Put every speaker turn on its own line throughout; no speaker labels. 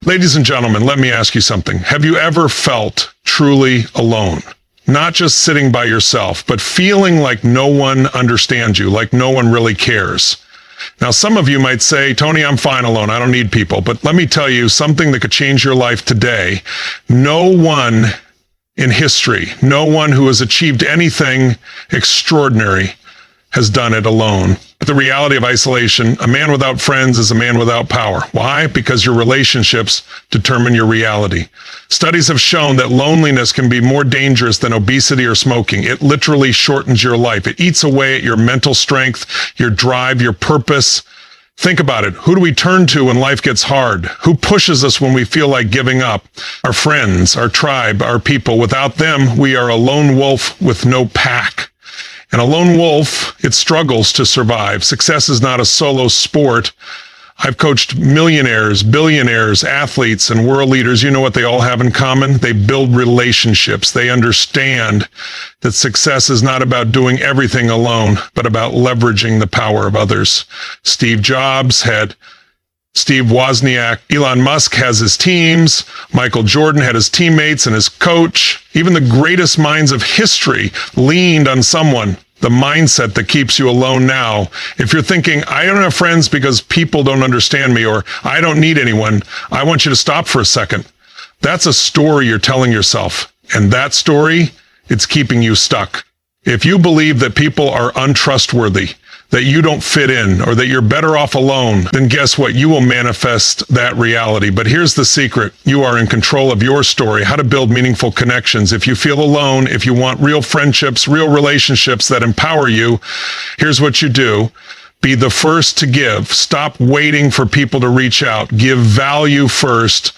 Ladies and gentlemen, let me ask you something. Have you ever felt truly alone? Not just sitting by yourself, but feeling like no one understands you, like no one really cares. Now, some of you might say, Tony, I'm fine alone. I don't need people. But let me tell you something that could change your life today. No one in history, no one who has achieved anything extraordinary has done it alone. The reality of isolation, a man without friends is a man without power. Why? Because your relationships determine your reality. Studies have shown that loneliness can be more dangerous than obesity or smoking. It literally shortens your life. It eats away at your mental strength, your drive, your purpose. Think about it. Who do we turn to when life gets hard? Who pushes us when we feel like giving up? Our friends, our tribe, our people. Without them, we are a lone wolf with no pack. And a lone wolf, it struggles to survive. Success is not a solo sport. I've coached millionaires, billionaires, athletes, and world leaders. You know what they all have in common? They build relationships. They understand that success is not about doing everything alone, but about leveraging the power of others. Steve Jobs had Steve Wozniak. Elon Musk has his teams. Michael Jordan had his teammates and his coach. Even the greatest minds of history leaned on someone. The mindset that keeps you alone now. If you're thinking, I don't have friends because people don't understand me, or I don't need anyone, I want you to stop for a second. That's a story you're telling yourself. And that story, it's keeping you stuck. If you believe that people are untrustworthy, that you don't fit in, or that you're better off alone, then guess what? You will manifest that reality. But here's the secret. You are in control of your story, how to build meaningful connections. If you feel alone, if you want real friendships, real relationships that empower you, here's what you do. Be the first to give. Stop waiting for people to reach out. Give value first.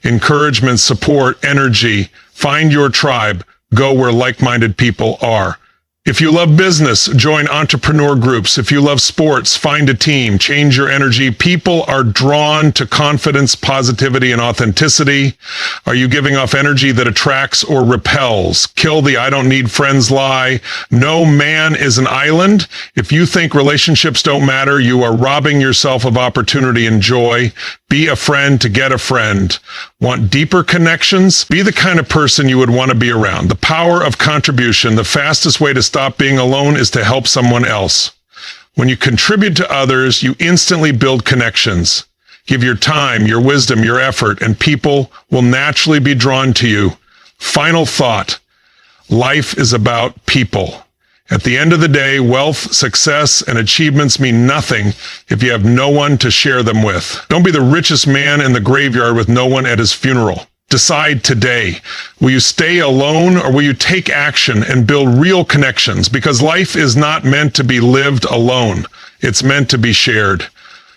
Encouragement, support, energy. Find your tribe. Go where like-minded people are. If you love business, join entrepreneur groups. If you love sports, find a team, change your energy. People are drawn to confidence, positivity, and authenticity. Are you giving off energy that attracts or repels? Kill the I don't need friends lie. No man is an island. If you think relationships don't matter, you are robbing yourself of opportunity and joy. Be a friend to get a friend. Want deeper connections? Be the kind of person you would want to be around. The power of contribution. The fastest way to stop being alone is to help someone else. When you contribute to others, you instantly build connections. Give your time, your wisdom, your effort, and people will naturally be drawn to you. Final thought. Life is about people. At the end of the day, wealth, success, and achievements mean nothing if you have no one to share them with. Don't be the richest man in the graveyard with no one at his funeral. Decide today. Will you stay alone, or will you take action and build real connections? Because life is not meant to be lived alone. It's meant to be shared.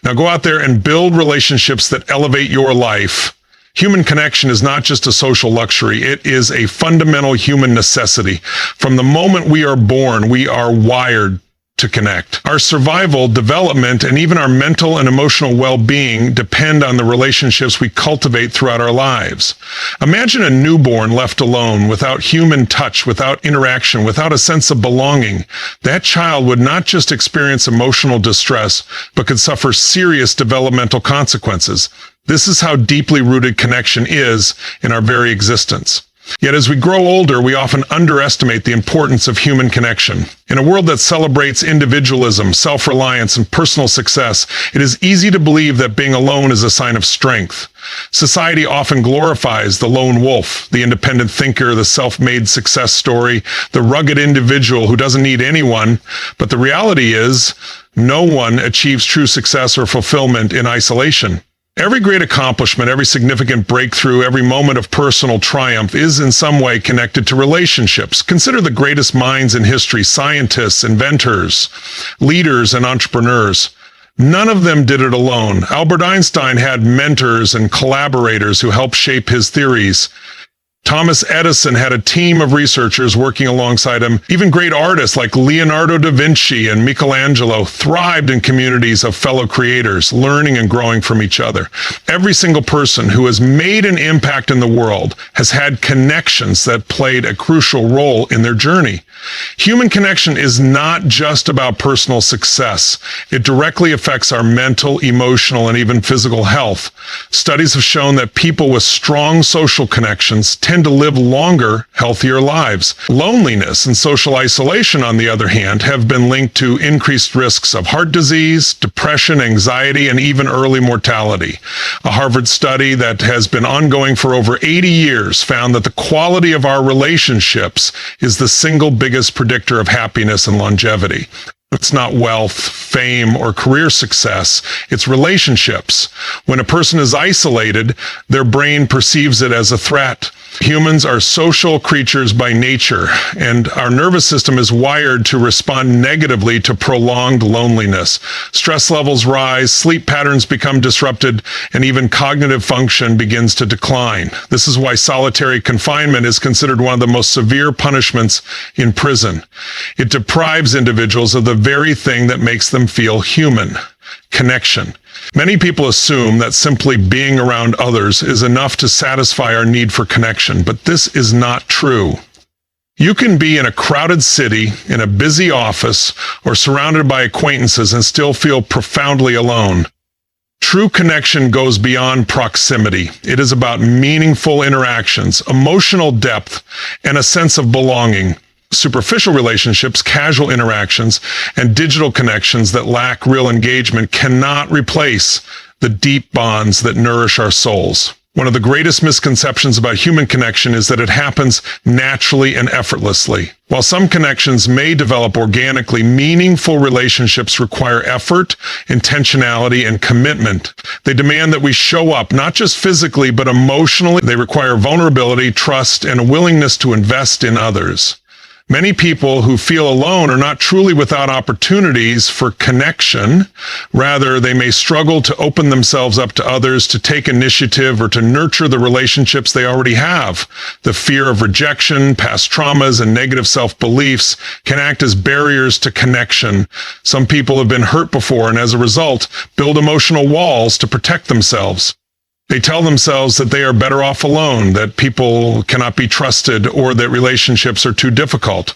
Now go out there and build relationships that elevate your life. Human connection is not just a social luxury. It is a fundamental human necessity. From the moment we are born, we are wired to connect. Our survival, development, and even our mental and emotional well-being depend on the relationships we cultivate throughout our lives. Imagine a newborn left alone, without human touch, without interaction, without a sense of belonging. That child would not just experience emotional distress, but could suffer serious developmental consequences. This is how deeply rooted connection is in our very existence. Yet as we grow older, we often underestimate the importance of human connection. In a world that celebrates individualism, self-reliance, and personal success, it is easy to believe that being alone is a sign of strength. Society often glorifies the lone wolf, the independent thinker, the self-made success story, the rugged individual who doesn't need anyone. But the reality is, no one achieves true success or fulfillment in isolation. Every great accomplishment, every significant breakthrough, every moment of personal triumph is in some way connected to relationships. Consider the greatest minds in history, scientists, inventors, leaders, and entrepreneurs. None of them did it alone. Albert Einstein had mentors and collaborators who helped shape his theories. Thomas Edison had a team of researchers working alongside him. Even great artists like Leonardo da Vinci and Michelangelo thrived in communities of fellow creators, learning and growing from each other. Every single person who has made an impact in the world has had connections that played a crucial role in their journey. Human connection is not just about personal success. It directly affects our mental, emotional, and even physical health. Studies have shown that people with strong social connections tend to live longer, healthier lives. Loneliness and social isolation, on the other hand, have been linked to increased risks of heart disease, depression, anxiety, and even early mortality. A Harvard study that has been ongoing for over 80 years found that the quality of our relationships is the single biggest predictor of happiness and longevity. It's not wealth, fame, or career success. It's relationships. When a person is isolated, their brain perceives it as a threat. Humans are social creatures by nature, and our nervous system is wired to respond negatively to prolonged loneliness. Stress levels rise, sleep patterns become disrupted, and even cognitive function begins to decline. This is why solitary confinement is considered one of the most severe punishments in prison. It deprives individuals of the very thing that makes them feel human: connection. Many people assume that simply being around others is enough to satisfy our need for connection, but this is not true. You can be in a crowded city, in a busy office, or surrounded by acquaintances and still feel profoundly alone. True connection goes beyond proximity. It is about meaningful interactions, emotional depth, and a sense of belonging. Superficial relationships, casual interactions, and digital connections that lack real engagement cannot replace the deep bonds that nourish our souls. One of the greatest misconceptions about human connection is that it happens naturally and effortlessly. While some connections may develop organically, meaningful relationships require effort, intentionality, and commitment. They demand that we show up, not just physically, but emotionally. They require vulnerability, trust, and a willingness to invest in others. Many people who feel alone are not truly without opportunities for connection. Rather, they may struggle to open themselves up to others, to take initiative, or to nurture the relationships they already have. The fear of rejection, past traumas, and negative self-beliefs can act as barriers to connection. Some people have been hurt before and, as a result, build emotional walls to protect themselves. They tell themselves that they are better off alone, that people cannot be trusted, or that relationships are too difficult.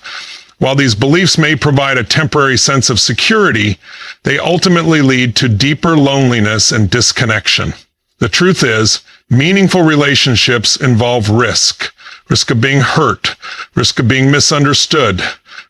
While these beliefs may provide a temporary sense of security, they ultimately lead to deeper loneliness and disconnection. The truth is, meaningful relationships involve risk. Risk of being hurt, risk of being misunderstood,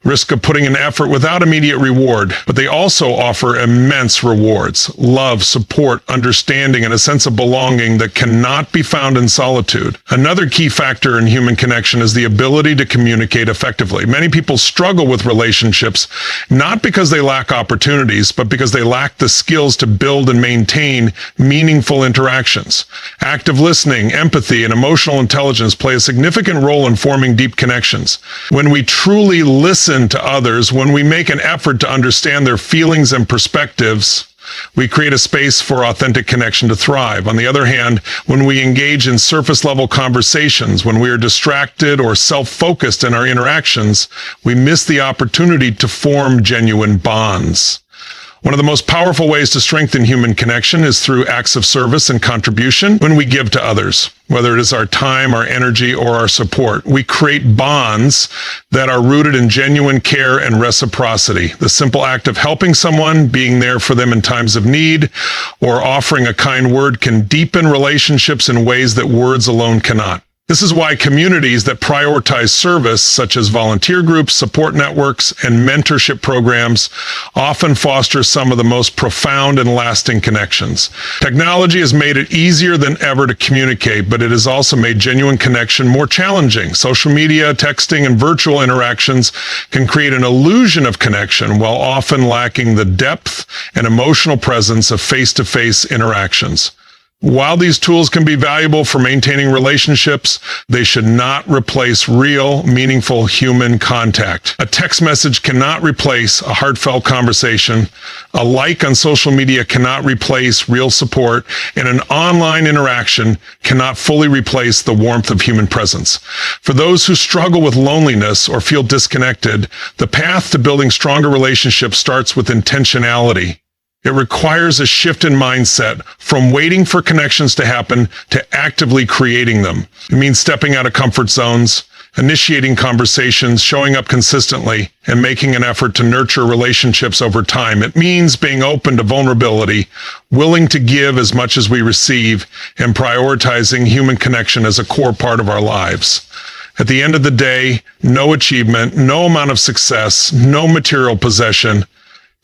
risk of putting in effort without immediate reward, but they also offer immense rewards: love, support, understanding, and a sense of belonging that cannot be found in solitude. Another key factor in human connection is the ability to communicate effectively. Many people struggle with relationships not because they lack opportunities, but because they lack the skills to build and maintain meaningful interactions. Active listening, empathy, and emotional intelligence play a significant role in forming deep connections. When we truly listen to others, when we make an effort to understand their feelings and perspectives, we create a space for authentic connection to thrive. On the other hand, when we engage in surface-level conversations, when we are distracted or self-focused in our interactions, we miss the opportunity to form genuine bonds. One of the most powerful ways to strengthen human connection is through acts of service and contribution. When we give to others, whether it is our time, our energy, or our support, we create bonds that are rooted in genuine care and reciprocity. The simple act of helping someone, being there for them in times of need, or offering a kind word can deepen relationships in ways that words alone cannot. This is why communities that prioritize service, such as volunteer groups, support networks, and mentorship programs, often foster some of the most profound and lasting connections. Technology has made it easier than ever to communicate, but it has also made genuine connection more challenging. Social media, texting, and virtual interactions can create an illusion of connection while often lacking the depth and emotional presence of face-to-face interactions. While these tools can be valuable for maintaining relationships, they should not replace real, meaningful human contact. A text message cannot replace a heartfelt conversation. A like on social media cannot replace real support, and an online interaction cannot fully replace the warmth of human presence. For those who struggle with loneliness or feel disconnected, the path to building stronger relationships starts with intentionality. It requires a shift in mindset from waiting for connections to happen to actively creating them. It means stepping out of comfort zones, initiating conversations, showing up consistently, and making an effort to nurture relationships over time. It means being open to vulnerability, willing to give as much as we receive, and prioritizing human connection as a core part of our lives. At the end of the day, no achievement, no amount of success, no material possession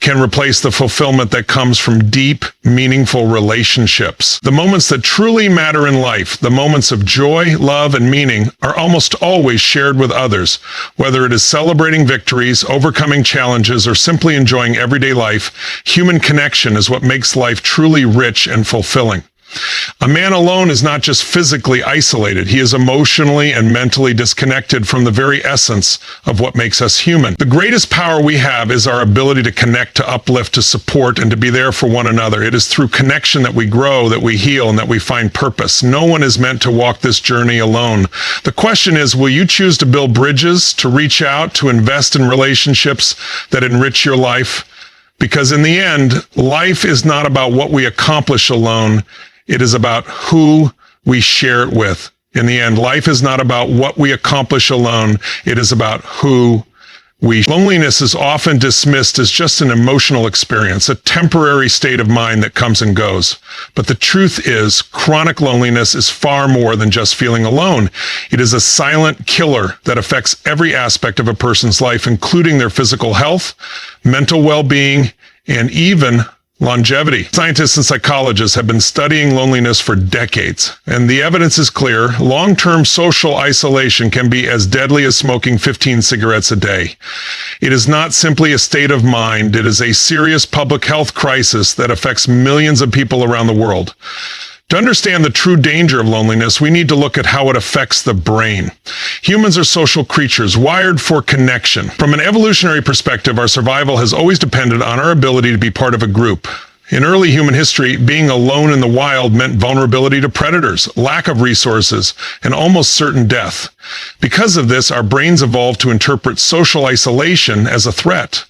can replace the fulfillment that comes from deep, meaningful relationships. The moments that truly matter in life, the moments of joy, love, and meaning, are almost always shared with others. Whether it is celebrating victories, overcoming challenges, or simply enjoying everyday life, human connection is what makes life truly rich and fulfilling. A man alone is not just physically isolated. He is emotionally and mentally disconnected from the very essence of what makes us human. The greatest power we have is our ability to connect, to uplift, to support, and to be there for one another. It is through connection that we grow, that we heal, and that we find purpose. No one is meant to walk this journey alone. The question is, will you choose to build bridges, to reach out, to invest in relationships that enrich your life? Because in the end, life is not about what we accomplish alone. It is about who we share it with. In the end, life is not about what we accomplish alone. It is about who we. Loneliness is often dismissed as just an emotional experience, a temporary state of mind that comes and goes. But the truth is, chronic loneliness is far more than just feeling alone. It is a silent killer that affects every aspect of a person's life, including their physical health, mental well-being, and even longevity. Scientists and psychologists have been studying loneliness for decades, and the evidence is clear. Long-term social isolation can be as deadly as smoking 15 cigarettes a day. It is not simply a state of mind. It is a serious public health crisis that affects millions of people around the world. To understand the true danger of loneliness, we need to look at how it affects the brain. Humans are social creatures, wired for connection. From an evolutionary perspective, our survival has always depended on our ability to be part of a group. In early human history, being alone in the wild meant vulnerability to predators, lack of resources, and almost certain death. Because of this, our brains evolved to interpret social isolation as a threat.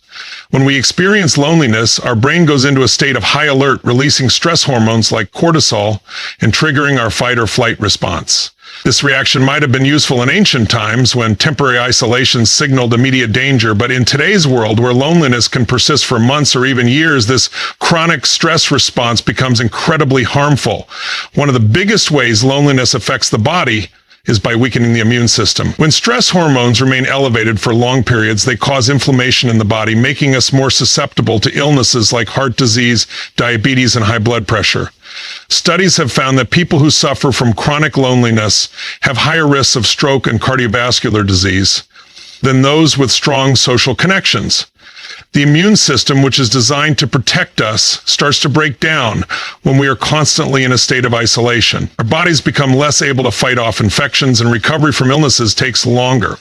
When we experience loneliness, our brain goes into a state of high alert, releasing stress hormones like cortisol and triggering our fight or flight response. This reaction might have been useful in ancient times when temporary isolation signaled immediate danger, but in today's world, where loneliness can persist for months or even years, this chronic stress response becomes incredibly harmful. One of the biggest ways loneliness affects the body is by weakening the immune system. When stress hormones remain elevated for long periods, they cause inflammation in the body, making us more susceptible to illnesses like heart disease, diabetes, and high blood pressure. Studies have found that people who suffer from chronic loneliness have higher risks of stroke and cardiovascular disease than those with strong social connections. The immune system, which is designed to protect us, starts to break down when we are constantly in a state of isolation. Our bodies become less able to fight off infections, and recovery from illnesses takes longer.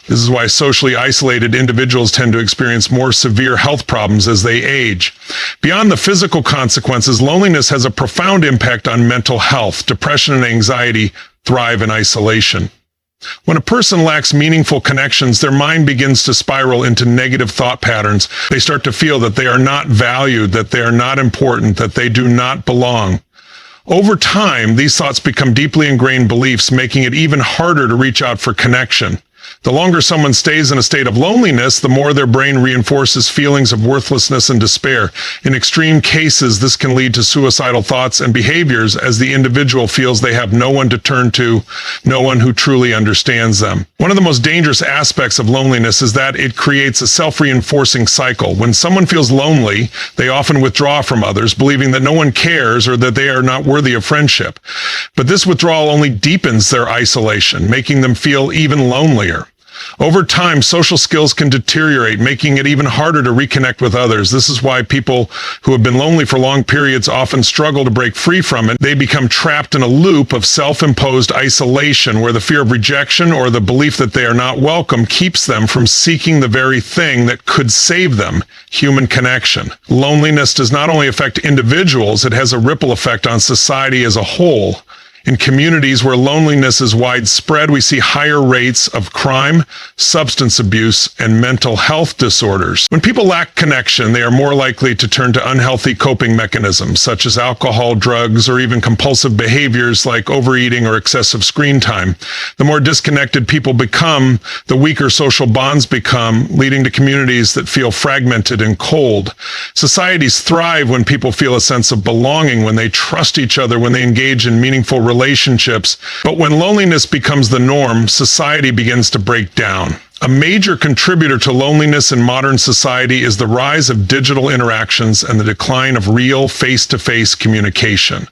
This is why socially isolated individuals tend to experience more severe health problems as they age. Beyond the physical consequences, loneliness has a profound impact on mental health. Depression and anxiety thrive in isolation. When a person lacks meaningful connections, their mind begins to spiral into negative thought patterns. They start to feel that they are not valued, that they are not important, that they do not belong. Over time, these thoughts become deeply ingrained beliefs, making it even harder to reach out for connection. The longer someone stays in a state of loneliness, the more their brain reinforces feelings of worthlessness and despair. In extreme cases, this can lead to suicidal thoughts and behaviors as the individual feels they have no one to turn to, no one who truly understands them. One of the most dangerous aspects of loneliness is that it creates a self-reinforcing cycle. When someone feels lonely, they often withdraw from others, believing that no one cares or that they are not worthy of friendship. But this withdrawal only deepens their isolation, making them feel even lonelier. Over time, social skills can deteriorate, making it even harder to reconnect with others. This is why people who have been lonely for long periods often struggle to break free from it. They become trapped in a loop of self-imposed isolation where the fear of rejection or the belief that they are not welcome keeps them from seeking the very thing that could save them, human connection. Loneliness does not only affect individuals, it has a ripple effect on society as a whole. In communities where loneliness is widespread, we see higher rates of crime, substance abuse, and mental health disorders. When people lack connection, they are more likely to turn to unhealthy coping mechanisms, such as alcohol, drugs, or even compulsive behaviors like overeating or excessive screen time. The more disconnected people become, the weaker social bonds become, leading to communities that feel fragmented and cold. Societies thrive when people feel a sense of belonging, when they trust each other, when they engage in meaningful relationships. But when loneliness becomes the norm, society begins to break down. A major contributor to loneliness in modern society is the rise of digital interactions and the decline of real face-to-face communication.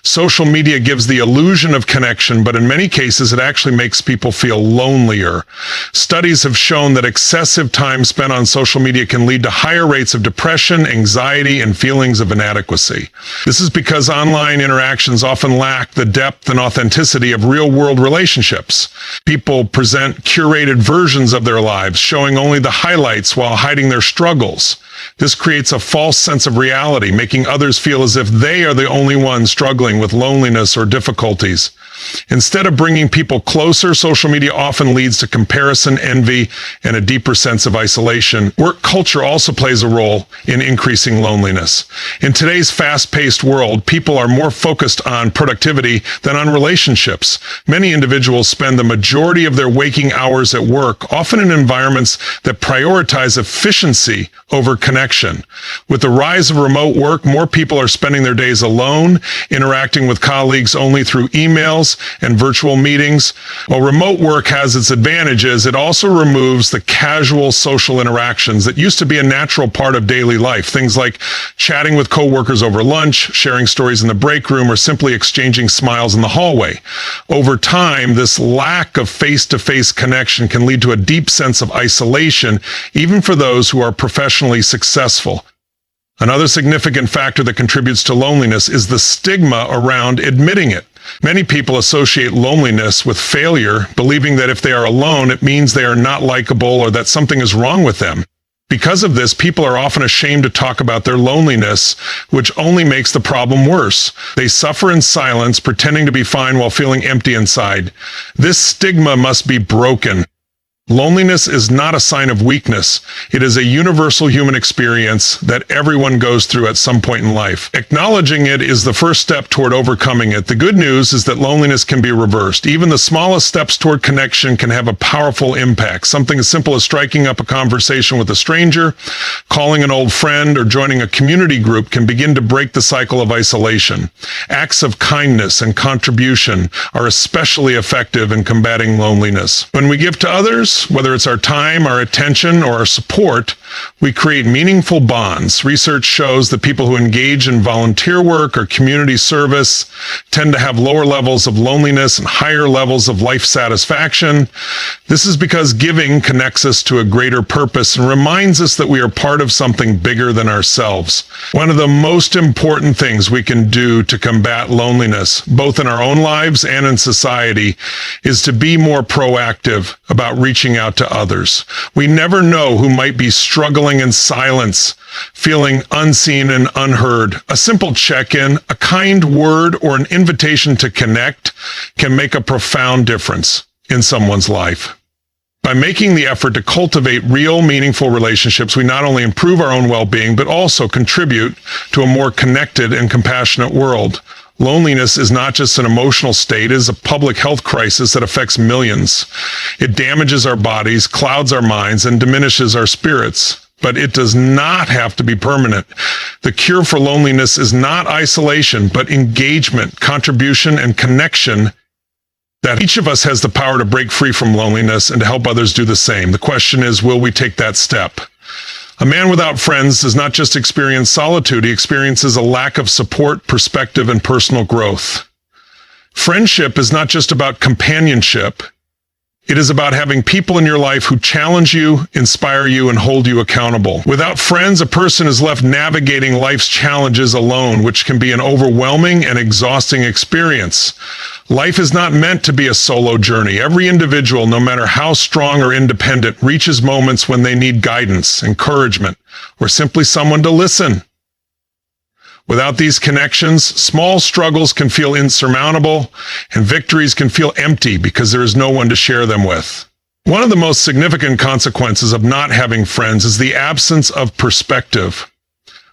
Social media gives the illusion of connection, but in many cases it actually makes people feel lonelier. Studies have shown that excessive time spent on social media can lead to higher rates of depression, anxiety, and feelings of inadequacy. This is because online interactions often lack the depth and authenticity of real-world relationships. People present curated versions of their lives, showing only the highlights while hiding their struggles. This creates a false sense of reality, making others feel as if they are the only ones struggling with loneliness or difficulties. Instead of bringing people closer, social media often leads to comparison, envy, and a deeper sense of isolation. Work culture also plays a role in increasing loneliness. In today's fast-paced world, people are more focused on productivity than on relationships. Many individuals spend the majority of their waking hours at work, often in environments that prioritize efficiency over connection. With the rise of remote work, more people are spending their days alone, interacting with colleagues only through emails and virtual meetings. While remote work has its advantages, it also removes the casual social interactions that used to be a natural part of daily life. Things like chatting with coworkers over lunch, sharing stories in the break room, or simply exchanging smiles in the hallway. Over time, this lack of face-to-face connection can lead to a deep sense of isolation, even for those who are professionally successful. Another significant factor that contributes to loneliness is the stigma around admitting it. Many people associate loneliness with failure, believing that if they are alone, it means they are not likable or that something is wrong with them. Because of this, people are often ashamed to talk about their loneliness, which only makes the problem worse. They suffer in silence, pretending to be fine while feeling empty inside. This stigma must be broken. Loneliness is not a sign of weakness. It is a universal human experience that everyone goes through at some point in life. Acknowledging it is the first step toward overcoming it. The good news is that loneliness can be reversed. Even the smallest steps toward connection can have a powerful impact. Something as simple as striking up a conversation with a stranger, calling an old friend, or joining a community group can begin to break the cycle of isolation. Acts of kindness and contribution are especially effective in combating loneliness. When we give to others, whether it's our time, our attention, or our support, we create meaningful bonds. Research shows that people who engage in volunteer work or community service tend to have lower levels of loneliness and higher levels of life satisfaction. This is because giving connects us to a greater purpose and reminds us that we are part of something bigger than ourselves. One of the most important things we can do to combat loneliness, both in our own lives and in society, is to be more proactive about reaching out to others. We never know who might be struggling in silence, feeling unseen and unheard. A simple check-in, a kind word, or an invitation to connect can make a profound difference in someone's life. By making the effort to cultivate real, meaningful relationships, we not only improve our own well-being, but also contribute to a more connected and compassionate world. Loneliness is not just an emotional state, it is a public health crisis that affects millions. It damages our bodies, clouds our minds, and diminishes our spirits. But it does not have to be permanent. The cure for loneliness is not isolation, but engagement, contribution, and connection. That each of us has the power to break free from loneliness and to help others do the same. The question is, will we take that step? A man without friends does not just experience solitude, he experiences a lack of support, perspective, and personal growth. Friendship is not just about companionship. It is about having people in your life who challenge you, inspire you, and hold you accountable. Without friends, a person is left navigating life's challenges alone, which can be an overwhelming and exhausting experience. Life is not meant to be a solo journey. Every individual, no matter how strong or independent, reaches moments when they need guidance, encouragement, or simply someone to listen. Without these connections, small struggles can feel insurmountable, and victories can feel empty because there is no one to share them with. One of the most significant consequences of not having friends is the absence of perspective.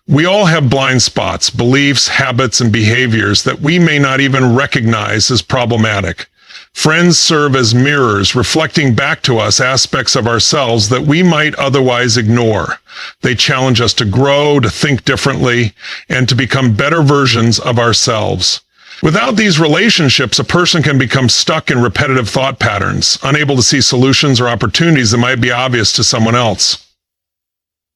We all have blind spots, beliefs, habits, and behaviors that we may not even recognize as problematic. Friends serve as mirrors, reflecting back to us aspects of ourselves that we might otherwise ignore. They challenge us to grow, to think differently, and to become better versions of ourselves. Without these relationships, a person can become stuck in repetitive thought patterns, unable to see solutions or opportunities that might be obvious to someone else.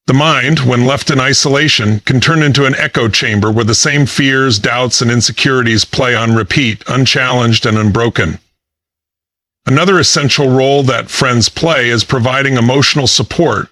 The mind, when left in isolation, can turn into an echo chamber where the same fears, doubts, and insecurities play on repeat, unchallenged and unbroken. Another essential role that friends play is providing emotional support.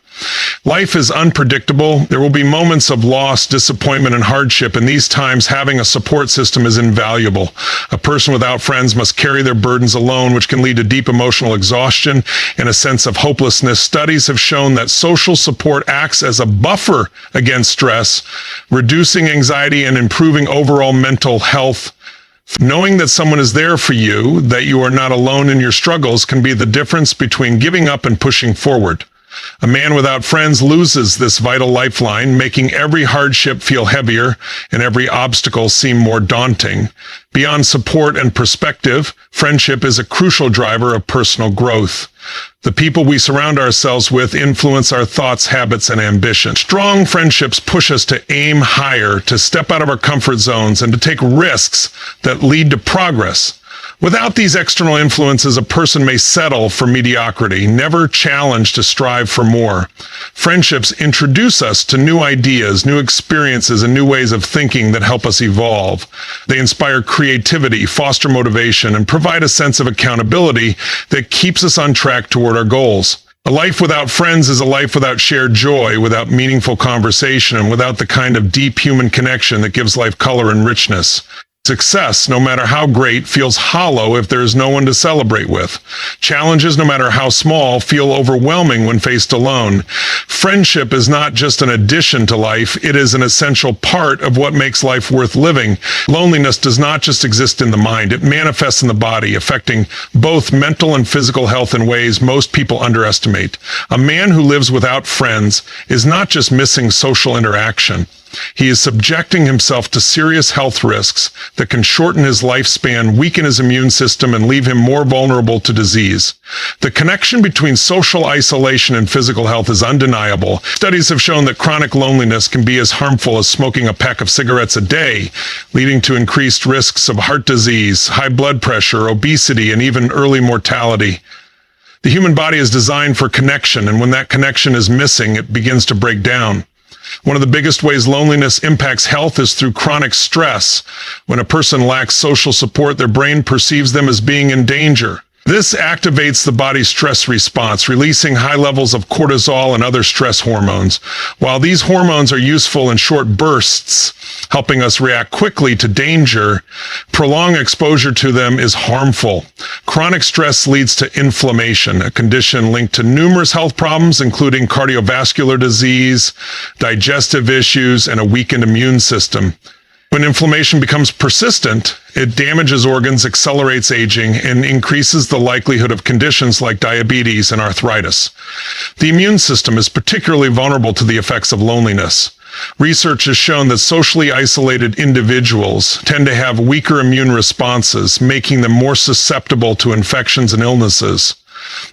Life is unpredictable. There will be moments of loss, disappointment, and hardship. In these times, having a support system is invaluable. A person without friends must carry their burdens alone, which can lead to deep emotional exhaustion and a sense of hopelessness. Studies have shown that social support acts as a buffer against stress, reducing anxiety and improving overall mental health. Knowing that someone is there for you, that you are not alone in your struggles, can be the difference between giving up and pushing forward. A man without friends loses this vital lifeline, making every hardship feel heavier and every obstacle seem more daunting. Beyond support and perspective, friendship is a crucial driver of personal growth. The people we surround ourselves with influence our thoughts, habits, and ambitions. Strong friendships push us to aim higher, to step out of our comfort zones, and to take risks that lead to progress. Without these external influences, a person may settle for mediocrity, never challenged to strive for more. Friendships introduce us to new ideas, new experiences, and new ways of thinking that help us evolve. They inspire creativity, foster motivation, and provide a sense of accountability that keeps us on track toward our goals. A life without friends is a life without shared joy, without meaningful conversation, and without the kind of deep human connection that gives life color and richness. Success, no matter how great, feels hollow if there is no one to celebrate with. Challenges, no matter how small, feel overwhelming when faced alone. Friendship is not just an addition to life, it is an essential part of what makes life worth living. Loneliness does not just exist in the mind, it manifests in the body, affecting both mental and physical health in ways most people underestimate. A man who lives without friends is not just missing social interaction. He is subjecting himself to serious health risks that can shorten his lifespan, weaken his immune system, and leave him more vulnerable to disease. The connection between social isolation and physical health is undeniable. Studies have shown that chronic loneliness can be as harmful as smoking a pack of cigarettes a day, leading to increased risks of heart disease, high blood pressure, obesity, and even early mortality. The human body is designed for connection, and when that connection is missing, it begins to break down. One of the biggest ways loneliness impacts health is through chronic stress. When a person lacks social support, their brain perceives them as being in danger. This activates the body's stress response, releasing high levels of cortisol and other stress hormones. While these hormones are useful in short bursts, helping us react quickly to danger, prolonged exposure to them is harmful. Chronic stress leads to inflammation, a condition linked to numerous health problems, including cardiovascular disease, digestive issues, and a weakened immune system. When inflammation becomes persistent, it damages organs, accelerates aging, and increases the likelihood of conditions like diabetes and arthritis. The immune system is particularly vulnerable to the effects of loneliness. Research has shown that socially isolated individuals tend to have weaker immune responses, making them more susceptible to infections and illnesses.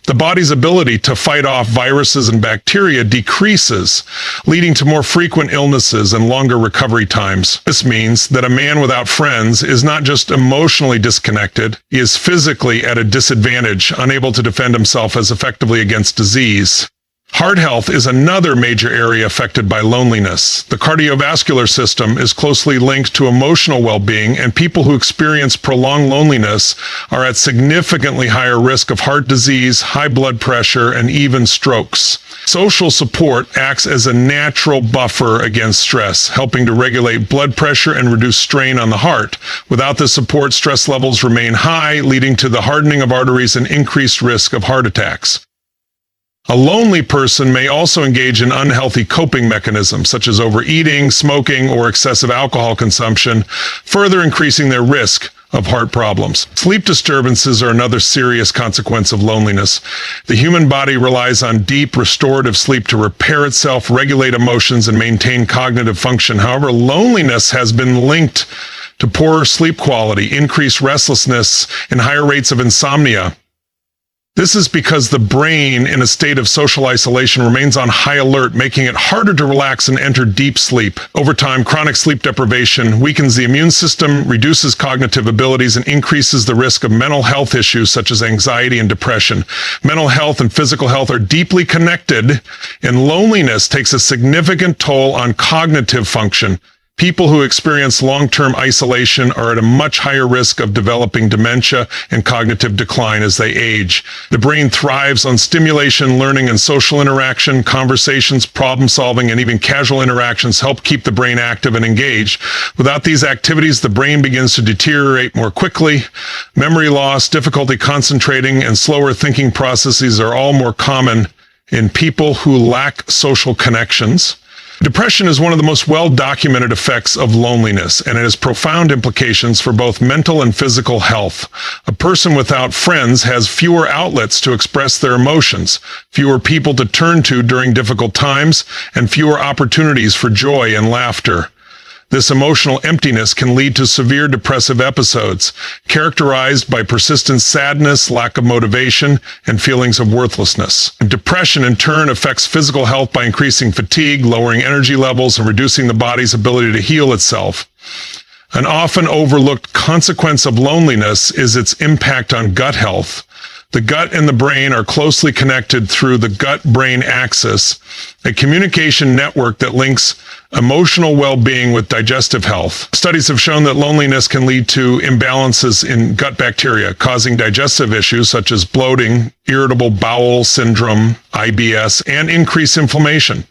The body's ability to fight off viruses and bacteria decreases, leading to more frequent illnesses and longer recovery times. This means that a man without friends is not just emotionally disconnected, he is physically at a disadvantage, unable to defend himself as effectively against disease. Heart health is another major area affected by loneliness. The cardiovascular system is closely linked to emotional well-being, and people who experience prolonged loneliness are at significantly higher risk of heart disease, high blood pressure, and even strokes. Social support acts as a natural buffer against stress, helping to regulate blood pressure and reduce strain on the heart. Without this support, stress levels remain high, leading to the hardening of arteries and increased risk of heart attacks. A lonely person may also engage in unhealthy coping mechanisms, such as overeating, smoking, or excessive alcohol consumption, further increasing their risk of heart problems. Sleep disturbances are another serious consequence of loneliness. The human body relies on deep, restorative sleep to repair itself, regulate emotions, and maintain cognitive function. However, loneliness has been linked to poorer sleep quality, increased restlessness, and higher rates of insomnia. This is because the brain, in a state of social isolation, remains on high alert, making it harder to relax and enter deep sleep. Over time, chronic sleep deprivation weakens the immune system, reduces cognitive abilities, and increases the risk of mental health issues such as anxiety and depression. Mental health and physical health are deeply connected, and loneliness takes a significant toll on cognitive function. People who experience long-term isolation are at a much higher risk of developing dementia and cognitive decline as they age. The brain thrives on stimulation, learning, and social interaction. Conversations, problem-solving, and even casual interactions help keep the brain active and engaged. Without these activities, the brain begins to deteriorate more quickly. Memory loss, difficulty concentrating, and slower thinking processes are all more common in people who lack social connections. Depression is one of the most well-documented effects of loneliness, and it has profound implications for both mental and physical health. A person without friends has fewer outlets to express their emotions, fewer people to turn to during difficult times, and fewer opportunities for joy and laughter. This emotional emptiness can lead to severe depressive episodes, characterized by persistent sadness, lack of motivation, and feelings of worthlessness. Depression, in turn, affects physical health by increasing fatigue, lowering energy levels, and reducing the body's ability to heal itself. An often overlooked consequence of loneliness is its impact on gut health. The gut and the brain are closely connected through the gut-brain axis, a communication network that links emotional well-being with digestive health. Studies have shown that loneliness can lead to imbalances in gut bacteria, causing digestive issues such as bloating, irritable bowel syndrome, IBS, and increased inflammation.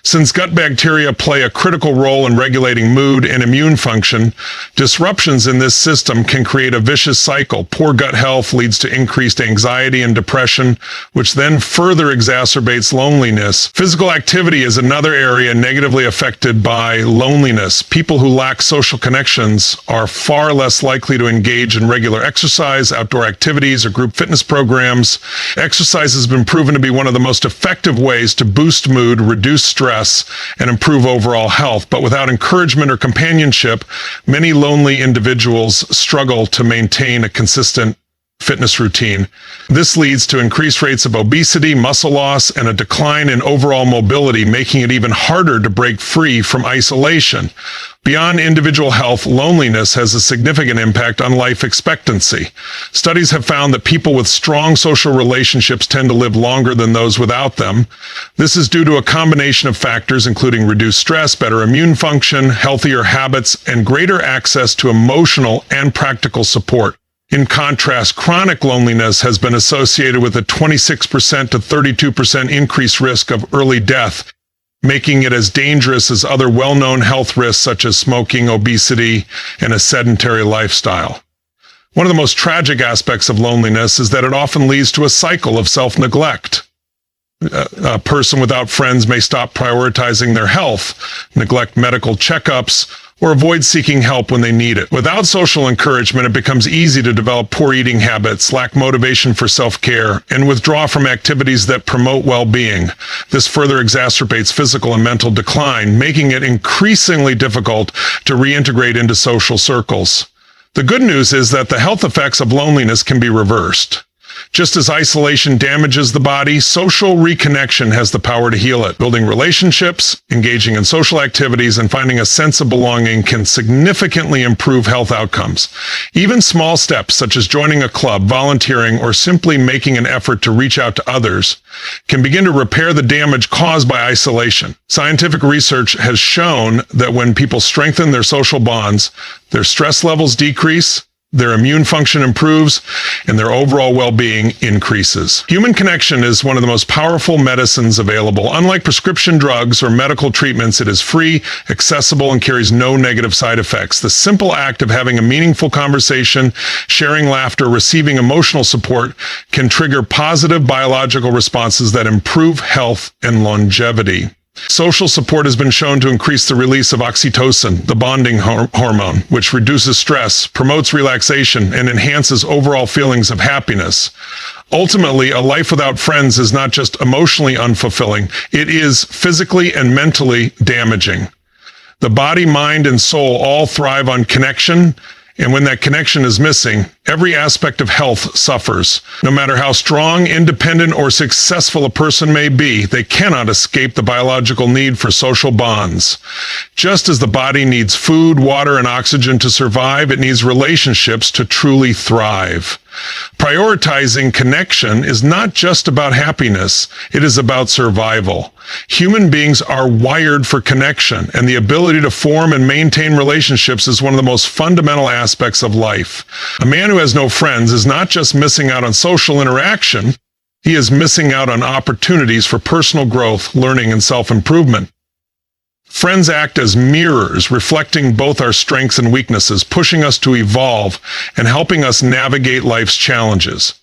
Since gut bacteria play a critical role in regulating mood and immune function, disruptions in this system can create a vicious cycle. Poor gut health leads to increased anxiety and depression, which then further exacerbates loneliness. Physical activity is another area negatively affected by loneliness. People who lack social connections are far less likely to engage in regular exercise, outdoor activities, or group fitness programs. Exercise has been proven to be one of the most effective ways to boost mood, reduce stress, and improve overall health. But without encouragement or companionship, many lonely individuals struggle to maintain a consistent fitness routine. This leads to increased rates of obesity, muscle loss, and a decline in overall mobility, making it even harder to break free from isolation. Beyond individual health, loneliness has a significant impact on life expectancy. Studies have found that people with strong social relationships tend to live longer than those without them. This is due to a combination of factors, including reduced stress, better immune function, healthier habits, and greater access to emotional and practical support. In contrast, chronic loneliness has been associated with a 26% to 32% increased risk of early death, making it as dangerous as other well-known health risks such as smoking, obesity, and a sedentary lifestyle. One of the most tragic aspects of loneliness is that it often leads to a cycle of self-neglect. A person without friends may stop prioritizing their health, neglect medical checkups, or avoid seeking help when they need it. Without social encouragement, it becomes easy to develop poor eating habits, lack motivation for self-care, and withdraw from activities that promote well-being. This further exacerbates physical and mental decline, making it increasingly difficult to reintegrate into social circles. The good news is that the health effects of loneliness can be reversed. Just as isolation damages the body, social reconnection has the power to heal it. Building relationships, engaging in social activities, and finding a sense of belonging can significantly improve health outcomes. Even small steps such as joining a club, volunteering, or simply making an effort to reach out to others can begin to repair the damage caused by isolation. Scientific research has shown that when people strengthen their social bonds, their stress levels decrease, their immune function improves, and their overall well-being increases. Human connection is one of the most powerful medicines available. Unlike prescription drugs or medical treatments, it is free, accessible, and carries no negative side effects. The simple act of having a meaningful conversation, sharing laughter, receiving emotional support can trigger positive biological responses that improve health and longevity. Social support has been shown to increase the release of oxytocin, the bonding hormone, which reduces stress, promotes relaxation, and enhances overall feelings of happiness. Ultimately, a life without friends is not just emotionally unfulfilling, it is physically and mentally damaging. The body, mind, and soul all thrive on connection, and when that connection is missing, every aspect of health suffers. No matter how strong, independent, or successful a person may be, they cannot escape the biological need for social bonds. Just as the body needs food, water, and oxygen to survive, it needs relationships to truly thrive. Prioritizing connection is not just about happiness, it is about survival. Human beings are wired for connection, and the ability to form and maintain relationships is one of the most fundamental aspects of life. A man who has no friends is not just missing out on social interaction, he is missing out on opportunities for personal growth, learning, and self-improvement. Friends act as mirrors, reflecting both our strengths and weaknesses, pushing us to evolve and helping us navigate life's challenges.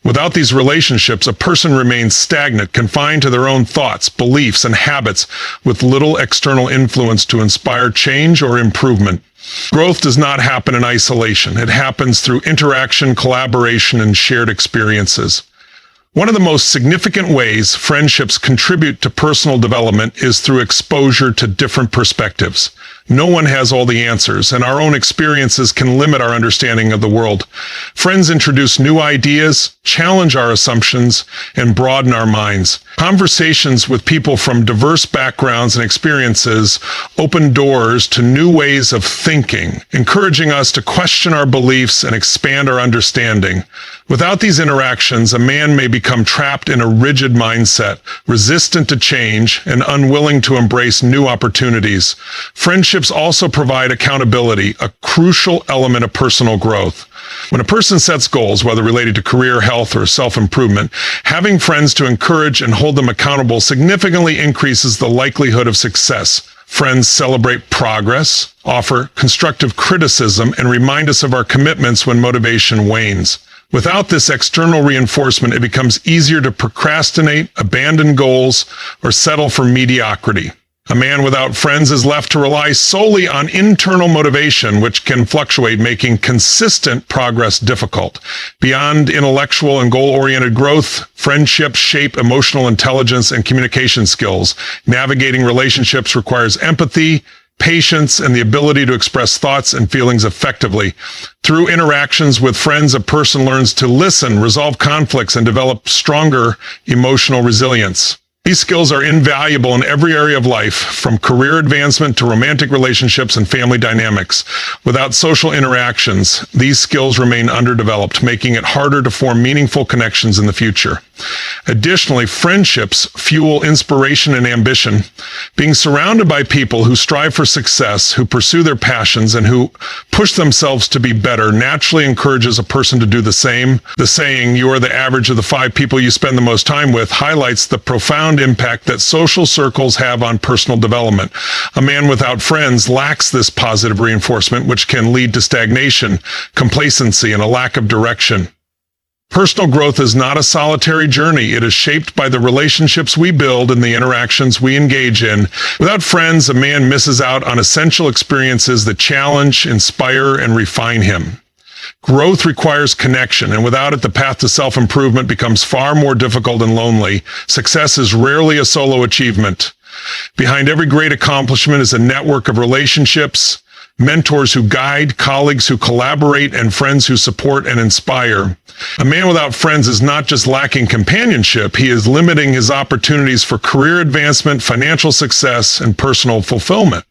Without these relationships, a person remains stagnant, confined to their own thoughts, beliefs, and habits, with little external influence to inspire change or improvement. Growth does not happen in isolation. It happens through interaction, collaboration, and shared experiences. One of the most significant ways friendships contribute to personal development is through exposure to different perspectives. No one has all the answers, and our own experiences can limit our understanding of the world. Friends introduce new ideas, challenge our assumptions, and broaden our minds. Conversations with people from diverse backgrounds and experiences open doors to new ways of thinking, encouraging us to question our beliefs and expand our understanding. Without these interactions, a man may become trapped in a rigid mindset, resistant to change, and unwilling to embrace new opportunities. Friendships also provide accountability, a crucial element of personal growth. When a person sets goals, whether related to career, health, or self-improvement, having friends to encourage and hold them accountable significantly increases the likelihood of success. Friends celebrate progress, offer constructive criticism, and remind us of our commitments when motivation wanes. Without this external reinforcement, it becomes easier to procrastinate, abandon goals, or settle for mediocrity. A man without friends is left to rely solely on internal motivation, which can fluctuate, making consistent progress difficult. Beyond intellectual and goal-oriented growth, friendships shape emotional intelligence and communication skills. Navigating relationships requires empathy, patience, and the ability to express thoughts and feelings effectively. Through interactions with friends, a person learns to listen, resolve conflicts, and develop stronger emotional resilience. These skills are invaluable in every area of life, from career advancement to romantic relationships and family dynamics. Without social interactions, these skills remain underdeveloped, making it harder to form meaningful connections in the future. Additionally, friendships fuel inspiration and ambition. Being surrounded by people who strive for success, who pursue their passions, and who push themselves to be better naturally encourages a person to do the same. The saying, "You are the average of the 5 people you spend the most time with," highlights the profound impact that social circles have on personal development. A man without friends lacks this positive reinforcement, which can lead to stagnation, complacency, and a lack of direction. Personal growth is not a solitary journey. It is shaped by the relationships we build and the interactions we engage in. Without friends, a man misses out on essential experiences that challenge, inspire, and refine him. Growth requires connection, and without it, the path to self-improvement becomes far more difficult and lonely. Success is rarely a solo achievement. Behind every great accomplishment is a network of relationships, mentors who guide, colleagues who collaborate, and friends who support and inspire. A man without friends is not just lacking companionship, he is limiting his opportunities for career advancement, financial success, and personal fulfillment.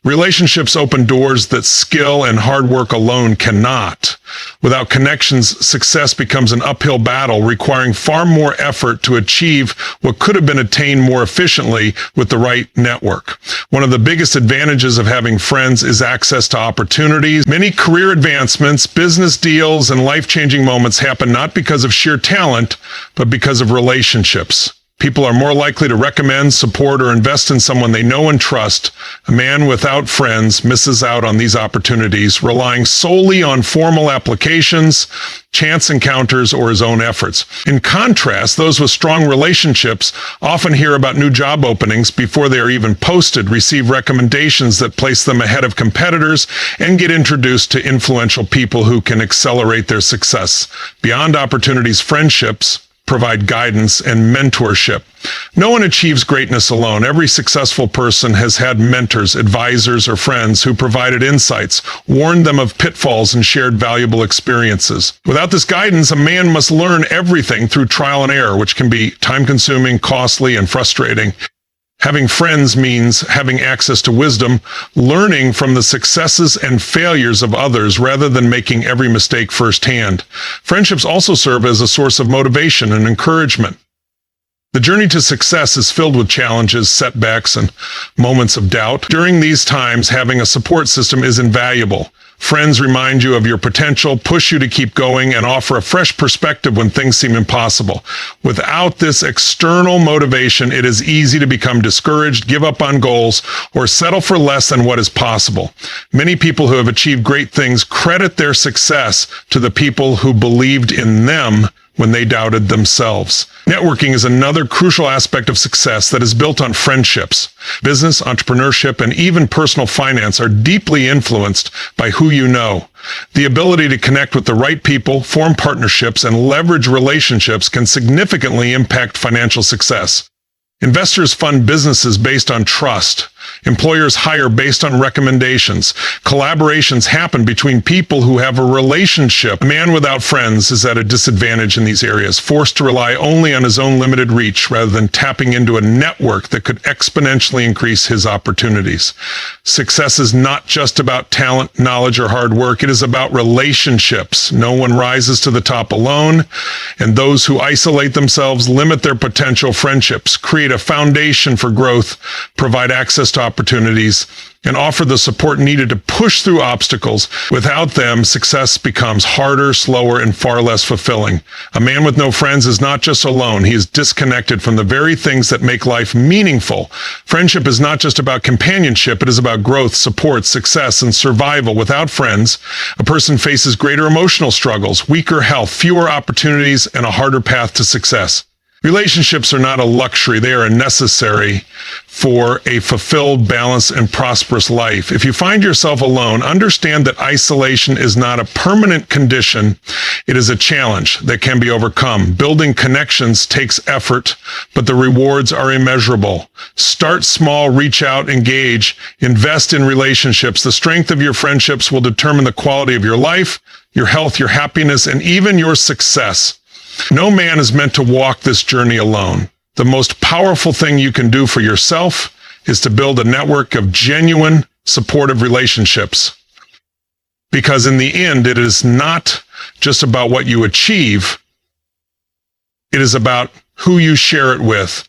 Relationships open doors that skill and hard work alone cannot. Without connections, success becomes an uphill battle, requiring far more effort to achieve what could have been attained more efficiently with the right network. One of the biggest advantages of having friends is access to opportunities. Many career advancements, business deals, and life-changing moments happen not because of sheer talent, but because of relationships. People are more likely to recommend, support, or invest in someone they know and trust. A man without friends misses out on these opportunities, relying solely on formal applications, chance encounters, or his own efforts. In contrast, those with strong relationships often hear about new job openings before they are even posted, receive recommendations that place them ahead of competitors, and get introduced to influential people who can accelerate their success. Beyond opportunities, friendships provide guidance and mentorship. No one achieves greatness alone. Every successful person has had mentors, advisors, or friends who provided insights, warned them of pitfalls, and shared valuable experiences. Without this guidance, a man must learn everything through trial and error, which can be time-consuming, costly, and frustrating. Having friends means having access to wisdom, learning from the successes and failures of others rather than making every mistake firsthand. Friendships also serve as a source of motivation and encouragement. The journey to success is filled with challenges, setbacks, and moments of doubt. During these times, having a support system is invaluable. Friends remind you of your potential, push you to keep going, and offer a fresh perspective when things seem impossible. Without this external motivation, it is easy to become discouraged, give up on goals, or settle for less than what is possible. Many people who have achieved great things credit their success to the people who believed in them when they doubted themselves. Networking is another crucial aspect of success that is built on friendships. Business, entrepreneurship, and even personal finance are deeply influenced by who you know. The ability to connect with the right people, form partnerships, and leverage relationships can significantly impact financial success. Investors fund businesses based on trust. Employers hire based on recommendations. Collaborations happen between people who have a relationship. A man without friends is at a disadvantage in these areas, forced to rely only on his own limited reach rather than tapping into a network that could exponentially increase his opportunities. Success is not just about talent, knowledge, or hard work. It is about relationships. No one rises to the top alone, and those who isolate themselves limit their potential. Friendships create a foundation for growth, provide access to opportunities, and offer the support needed to push through obstacles. Without them, success becomes harder, slower, and far less fulfilling. A man with no friends is not just alone. He is disconnected from the very things that make life meaningful. Friendship is not just about companionship. It is about growth, support, success, and survival. Without friends, a person faces greater emotional struggles, weaker health, fewer opportunities, and a harder path to success. Relationships are not a luxury. They are necessary for a fulfilled, balanced, and prosperous life. If you find yourself alone, understand that isolation is not a permanent condition. It is a challenge that can be overcome. Building connections takes effort, but the rewards are immeasurable. Start small, reach out, engage, invest in relationships. The strength of your friendships will determine the quality of your life, your health, your happiness, and even your success. No man is meant to walk this journey alone. The most powerful thing you can do for yourself is to build a network of genuine, supportive relationships. Because in the end, it is not just about what you achieve. It is about who you share it with,